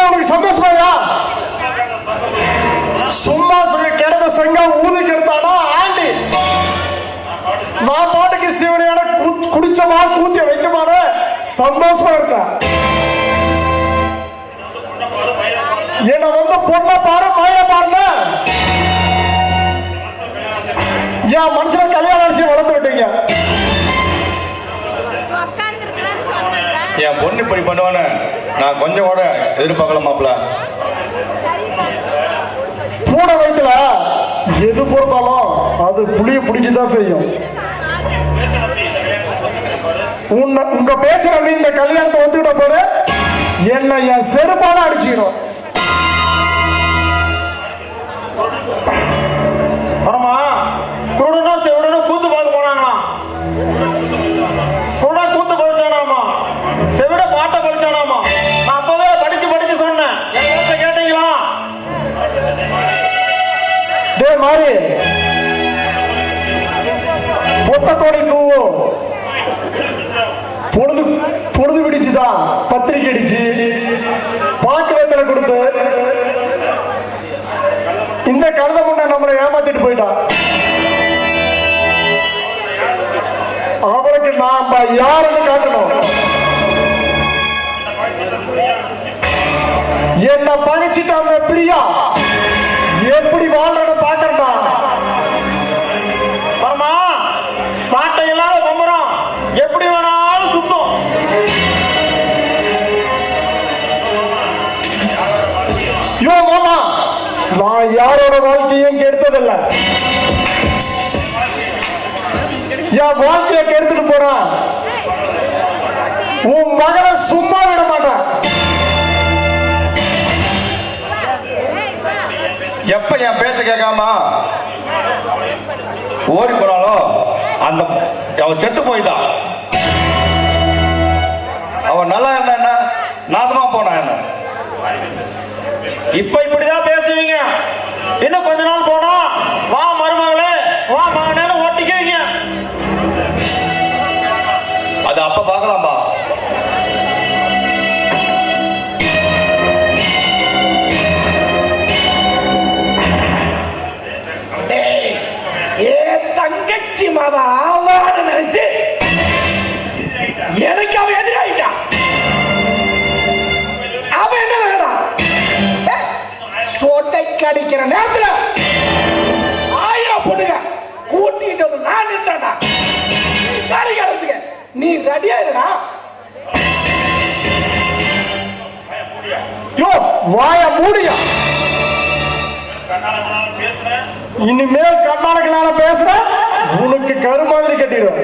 உனக்கு சந்தோஷமாயா? சும்மா கிடந்த சங்கம் ஊதி கெடுத்தானா ஆண்டி? நான் பாட்டுக்கு சிவனையோட குடிச்சமா கூத்திய வச்சமான சந்தோஷமா இருந்தேன். என்ன வந்து பொண்ணை பாரு மயில பாருங்க. என் மனுஷனை கல்யாணம் அடிச்சு வளர்த்து விட்டீங்க. என் பொண்ணு இப்படி பண்ணுவான்னு நான் கொஞ்சம் கூட எதிர்பார்க்கல மாப்பிள்ள. பூனை வயிற்றுல எது பொறுத்தாலும் அது புளிய பிடிக்கதான் செய்யும். உங்க பேச்ச நீ இந்த கல்யாணத்தை ஒத்துக்கிட்ட போது என்ன என் செருப்பால அடிச்சுக்கணும். பரமா குருடனும் செவிடனும் கூத்து பார்க்க போனாங்களாம். குருடன் கூத்து படிச்சானாமா, செவிட பாட்டை படிச்சானாமா. நான் அப்பவே படிச்சு சொன்னேன். எங்க கேட்டீங்களா? டே மாறி பொட்ட கோழி கூவும் பொழுது பிடிச்சுதான் பத்திரிக்கை அடிச்சு பாட்டு வேத்தனை கொடுத்து இந்த கழுத முன்ன நம்மளை ஏமாத்திட்டு போயிட்டான். அவனுக்கு நாம யாருன்னு காட்டணும். என்ன பகைச்சிட்டு அந்த பிரியா எப்படி வாழ்றன்னு பாக்குறா. பரமா சாட்டை இல்லாத பொம்பரம் எப்படி வேணாலும் சுத்தம். யோ மாமா, நான் யாரோட வாழ்க்கையும் கெடுத்ததில்ல. என் வாழ்க்கையை கெடுத்துட்டு போனா உன் மகனை சும்மா விட மாட்டான். எப்ப என் பேச்ச கேட்காம ஓடி போனாலும் அந்த அவன் செத்து போயிட்டான். அவன் நல்லா இருந்தா என்ன, நாசமா போனா என்ன? இப்ப இப்படிதான் பேசுவீங்க. இன்னும் கொஞ்ச நாள் போனா வா மருமகளே வா மகனே ஓட்டிக்குவீங்க. அது அப்ப பார்க்கலாம்பா. தங்கச்சி மாவா ஆவான்னு நினைச்சு எனக்கு அவன் எதிராயிட்டான். அவன் என்ன வேறான் சோட்டை கடிக்கிற நேரத்துல 1000 பொண்ணுங்க கூட்டிட்டு வந்து நான் நிறுத்தா. நீ ரெடியா இருடா. யோ வாய மூடியா. இனிமேல் கர்நாடக நான் பேசுறேன் உனக்கு கரு மாதிரி கட்டிடுவேன்.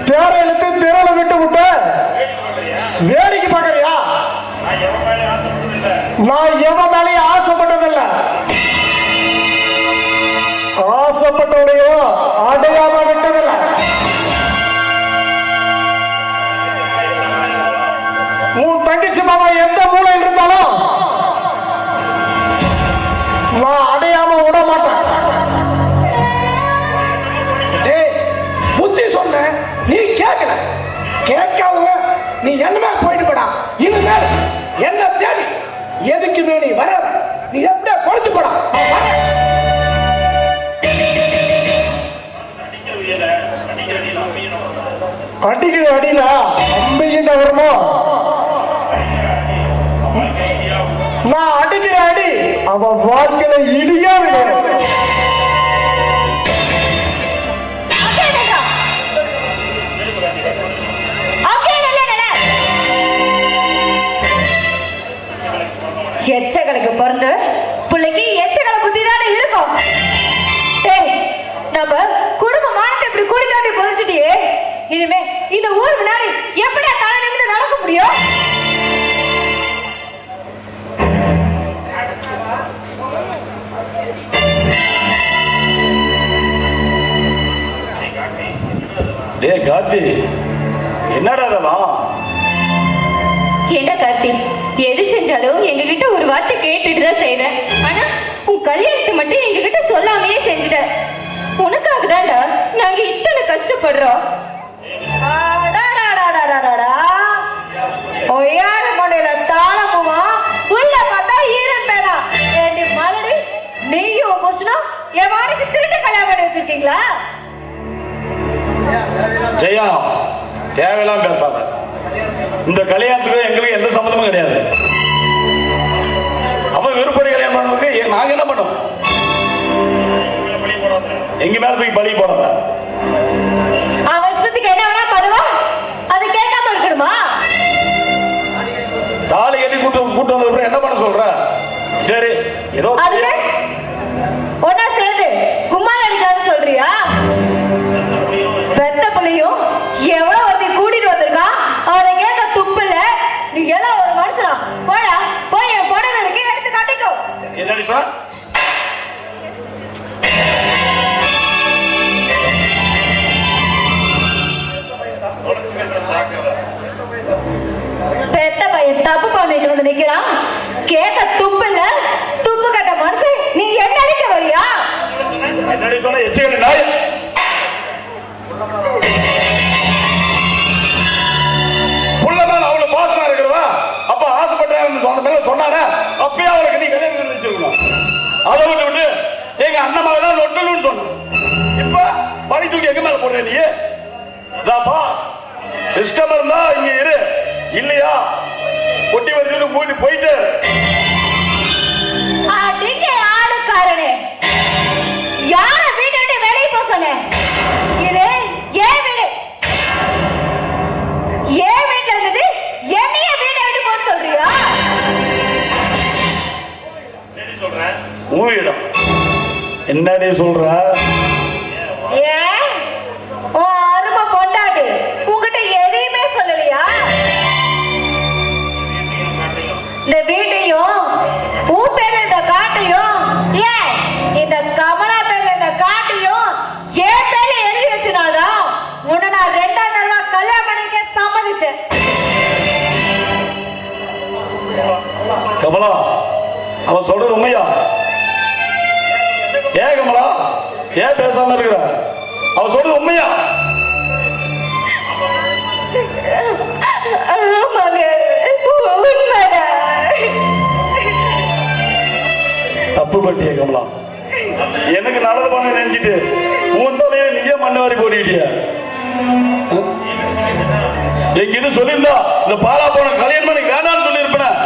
தேர இழுத்து திரள விட்டு விட்டு வேடிக்கை பாக்குறியா? நான் எவன் மேலேயும் ஆசைப்பட்டதில்ல. ஆசைப்பட்டோடையும் அடையாம விட்டதில்ல. உன் தங்கச்சி மாமா எந்த மூலையில் இருந்தாலும் நான் அடையாம விட மாட்டேன். புத்தி சொன்ன நீ கேட்கல. கேட்காதவன் நீ என்னமே போயிட்டு போடா. இனிமேல் என்ன தேடி எதுக்குமே நீ வராத. நீ எப்படியா கொளுத்து போடா. அடிக்கிற அடியில அம்பையின் வரணும். நான் அடிக்கிற அடி அவன் வாழ்க்கையில இடியா விடணும். எச்சகளுக்கு பிறந்து பிள்ளைக்கு எச்சகள புத்தி தானே இருக்கும். நம்ம குடும்ப மானத்தை இப்படி குடிக்காட்டி பொறிச்சிட்டியே. இனிமே இந்த ஊர் முன்னாடி எப்படியா தலை நிமிந்து நடக்க முடியும்? டேய் கார்த்தி, என்னடா இதெல்லாம்? என்ன கார்த்தி, எது செஞ்சாலும் எங்ககிட்ட ஒரு வார்த்தை கேட்டுட்டு தான் செய்வேன். ஆனா உன் கல்யாணத்தை மட்டும் எங்ககிட்ட சொல்லாமையே செஞ்சுட்ட. உனக்காக தான்டா நாங்க இத்தனை கஷ்டப்படுறோம். என் வாரிக்கு திருட்டு கல்யாணம் பண்ணி வச்சிருக்கீங்களா? ஜெயா, தேவையெல்லாம் பேசாத. இந்த கல்யாணத்துக்கு எங்களுக்கு எந்த சம்மந்தமும் கிடையாது. அவன் விருப்பப்படி கல்யாணம் பண்ணதுக்கு நாங்க என்ன பண்ணோம்? எங்க மேல தூக்கி பழி போடாத. அவசரத்துக்கு என்ன வேணா பண்ணுவா, அது கேட்காம இருக்கணுமா? தாலி கட்டி கூட்டு வந்த என்ன பண்ண சொல்ற? சரி, ஏதோ அதுக்கு ஒன்னா சேர்ந்து கும்மாள் அடிக்காதுன்னு சொல்றியா? பெத்த புள்ளையும் எவ்வளவு ஒருத்தி கூட்டிட்டு வந்திருக்கா, அவனை கேட்க துப்பு இல்ல. நீ எல்லாம் ஒரு மனுஷனா? போயா, போய் என் புடவை இருக்கு, எடுத்து கட்டிக்கோ. என்னடி சார்? பெத்த பையன் தப்பு பண்ணிட்டு வந்து நிக்கிறான், கேட்க துப்பு இல்ல. துப்பு கட்ட மனுஷன் நீ என்ன அடிக்க வரியா? என்னடி சொன்ன? எச்சகடி நாய். புள்ளதான் அவ்வளவு பாசமா இருக்கிறவா, அப்ப ஆசைப்பட்டேன் சொன்ன மேல சொன்னானே, அப்பயே அவளுக்கு நீ கல்யாணம் வச்சிருக்கணும். அதை விட்டு எங்க அண்ணன் மகதான் நொட்டணும்னு சொன்ன. இப்ப பனி தூக்கி எங்க மேல போடுற நீ? இதாப்பா, இஷ்டம் இருந்தா இங்க இரு, இல்லையா கொட்டி வருது கூட்டி போயிட்டு. அடிக்க ஆளுக்காரனே, யார வீட்டை விட்டு வெளியே போ சொன்னேன்? இது ஏன் வீடு. ஏன் வீட்டுல இருந்துட்டு என்னைய வீட்டை விட்டு போன்னு சொல்றியா? ஊழிடம் என்னடி சொல்ற? ஏன் உன் அருமை பொண்டாட்டி உங்ககிட்ட எதையுமே சொல்லலையா? இந்த வீட்டையும் உன் பேர்ல இந்த காட்டையும், ஏன் இந்த கமலா பேர்ல இந்த காட்டையும் என் பேர்ல எழுதி வச்சனால்தான் உன்னை நான் 2ஆம் தடவை கல்யாணம் பண்ணிக்க சம்மதிச்சேன். கமலா, அவன் சொல்றது உண்மையா? ஏன் கமலா, ஏன் பேசாம இருக்கிற? அவன் சொல்றது உண்மையா? ஆமாங்க, உண்மைதான். தப்பு பண்ணிய கமலா, எனக்கு நல்லது பண்ண நினைச்சிட்டு உன் தலையை நீயே மண்ணு வாரி போட்டிட்டிய. எங்கிட்ட சொல்லியிருந்தா இந்த பாலா போன கல்யாணம் பண்ணி வேண்டாம்னு சொல்லியிருப்பேன்.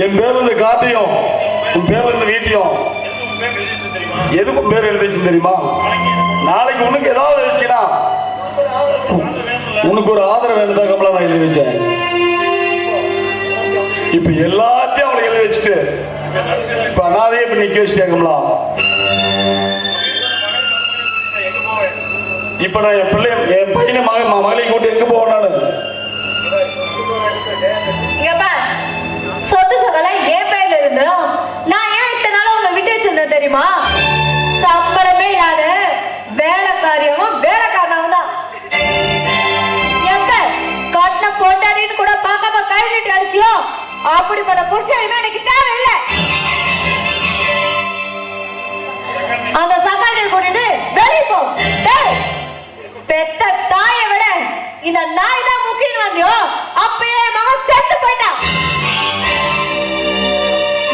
என் பேர் இந்த காட்டையும் உன் பேர் இந்த வீட்டையும் எதுக்கும் பேர் எழுதி வச்சு தெரியுமா? நாளைக்கு உனக்கு ஏதாவது வச்சுனா உனக்கு ஒரு ஆதரவு வேணுதான் கமலா நான் எழுதி வச்சேன். இப்ப எல்லாத்தையும் அவளை எழுதி வச்சுட்டு இப்ப அனாதையே இப்ப நிக்க வச்சுட்டேன் கமலா. இப்ப நான் என் பிள்ளை என் பையனை மகளையும் கூட்டு எங்க போவேன் நானு? சொத்து சொத்தெல்லாம் என் பேர்ல இருந்தோம். நான் ஏன் இத்தனை நாளா உன்னை விட்டு வச்சிருந்தேன் தெரியுமா? சம்பளமே இல்லாத வேலைக்காரியமும் வேலைக்காரனாவும் தான். எப்ப கட்டின பொண்டாடின்னு கூட பார்க்காம கை நீட்டி அடிச்சியோ அப்படிப்பட்ட புருஷனுமே எனக்கு தேவையில்லை. அந்த சகாதியை கூட்டிட்டு வெளியே போ. பெத்த தாயை விட இந்த நாய் தான் முக்கியம் வந்தியோ அப்பயே மகன் செத்து போயிட்டான்.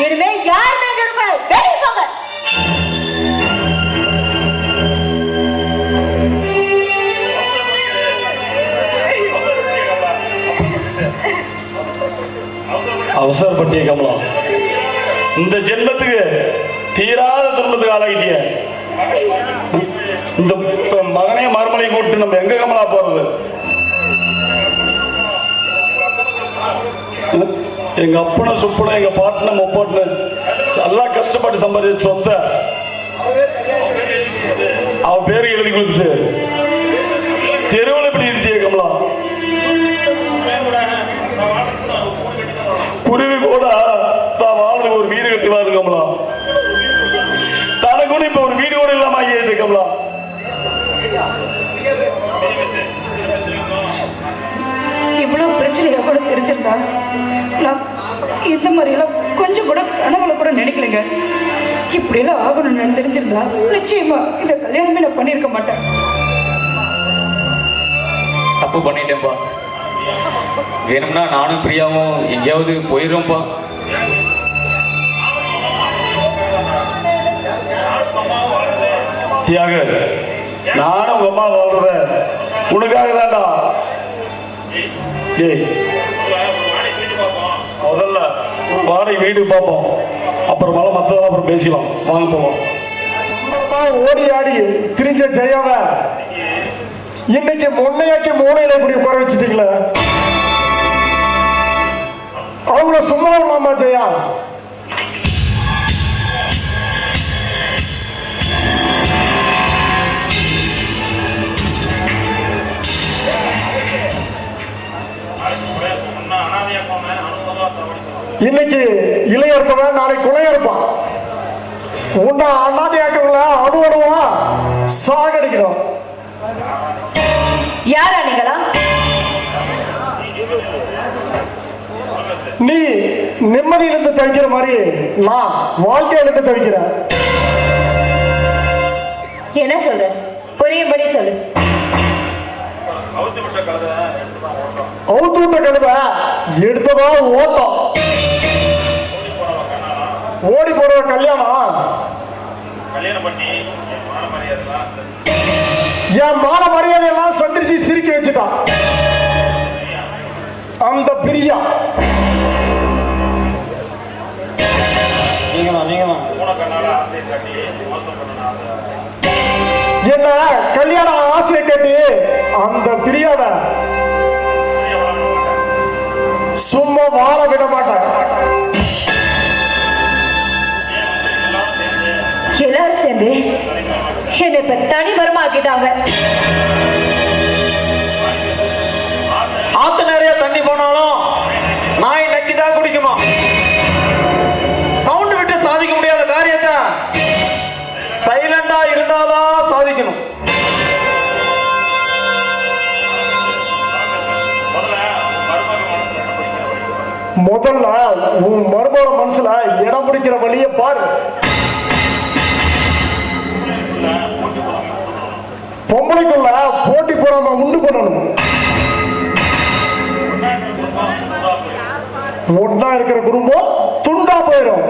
இனிமே யாருமே இருக்க வெளியே போங்க. அவசரப்பட்டிய கமலா, இந்த ஜென்மத்துக்கு தீராத துன்பத்துக்கு ஆளாகிட்டிய. இந்த மகனையும் மருமலையும் கூட்டு நம்ம எங்க கமலா போறது? எங்க அப்பனை சுப்பனை எங்க பாட்டனை முப்பாட்டனை எல்லாம் கஷ்டப்பட்டு சம்பாதிச்ச சொந்த அவ பேரு எழுதி கொடுத்துட்டு தெருவில் இப்படி இருந்திய கமலா. குருவி கூட தான் வாழ்ந்து ஒரு வீடு கட்டுவாரு கமலா. தனக்கு இப்ப ஒரு வீடு கூட இல்லாம ஆகிட்டு கமலா. இவ்வளவு பிரச்சனையா கூட தெரிஞ்சிருந்தா நான் இந்த மாதிரி எல்லாம் கொஞ்சம் கூட கனவுல கூட நினைக்கலைங்க. இப்படி எல்லாம் ஆகணும்னு தெரிஞ்சிருந்தா நிச்சயமா இந்த கல்யாணமே நான் பண்ணிருக்க மாட்டேன். தப்பு பண்ணிட்டேன்ப்பா. வேணும்னா நானும் பிரியாவும் எங்கேயாவது போயிடும்ப்பா. தியாக நானும் உங்க அம்மா வாழ்றேன் உனக்காக தான்டா. ஏய் முதல்ல ஒரு வாடகை வீடு பார்ப்போம், அப்புறமால மற்றதெல்லாம் அப்புறம் பேசிக்கலாம். வாங்க போவோம். ஓடி ஆடி திரிஞ்ச ஜெயாவ இன்னைக்கு முன்னையாக்கி மூளையில இப்படி உட்கார வச்சுட்டீங்களே, அவங்கள சும்மா விடலாமா ஜெயா? இன்னைக்கு இளைய இருப்பவன் நாளைக்கு குளைய இருப்பான். உன்னை அண்ணாதியாக்கவங்கள அணு அணுவா சாகடிக்கணும். யாரா நீங்களா? நீ நிம்மதியிலிருந்து தவிக்கிற மாதிரி நான் வாழ்க்கையிலிருந்து தவிக்கிறேன். என்ன சொல்ற? புரியும்படி சொல்லு. அவுத்து விட்ட கழுத எடுத்ததா ஓட்டம், ஓடி போடுற கல்யாணம் என் மான மரியாதையெல்லாம் சந்திரிச்சு சிரிக்க வச்சுட்டான் அந்த பிரியா. என்ன கல்யாண ஆசையை கேட்டு அந்த பிரியாத சும்மா வாழ விட மாட்டாங்க. எல்லாரும் சேர்ந்து என்னை இப்ப தனி மரமாக்கிட்டாங்க. ஆத்து நிறைய தண்ணி போனாலும் நாய் நக்கி தான் குடிக்குமா? சவுண்ட் விட்டு சாதிக்க முடியாத காரியத்தை சைலண்டா இருந்தாதான் சாதிக்கணும். முதல்ல உன் மருமக மனசுல இடம் பிடிக்கிற வழிய பாரு. பொம்பளைக்குள்ள போட்டி போறாம உண்டு பண்ணணும். ஒன்னா இருக்கிற குடும்பம் துண்டா போயிடும்.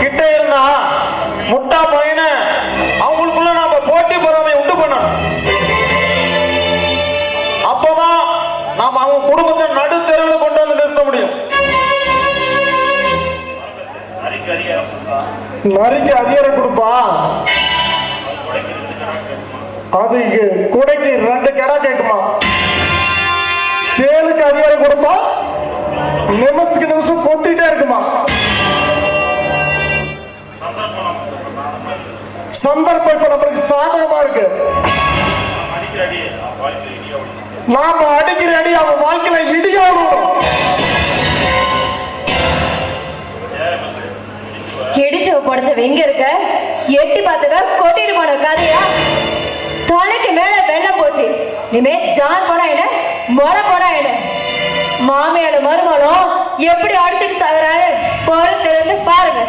கிட்ட இருந்தா முட்டா பையன அவங்களுக்குள்ள நாம போட்டி பொறாமை உண்டு பண்ணணும். அப்பதான் நாம அவங்க குடும்பத்தை நடுத்தெருவில் கொண்டு வந்து நிறுத்த முடியும். நரிக்கு அதிகாரம் கொடுத்தா அது குடைக்கு 2 கடா கேட்குமா? தேளுக்கு அதிகாரம் கொடுத்தா நிமிஷத்துக்கு நிமிஷம் கொத்திட்டே இருக்குமா? சந்தர்ப்பம் இப்ப நம்மளுக்கு சாதகமா இருக்கு. நாம அடிக்கிற அடி அவன் வாழ்க்கையில இடியாடும். இடிச்சவ பொடிச்சவ எங்க இருக்க? எட்டி பார்த்தவ கொட்டிட்டு போன கதையா? தலைக்கு மேல வெள்ளம் போச்சு. இனிமே ஜான் போனா என்ன, மொளை போனா என்ன? மாமியால மருமகளும் எப்படி அடிச்சுட்டு சாகுறாரு பொறுத்திருந்து பாருங்க.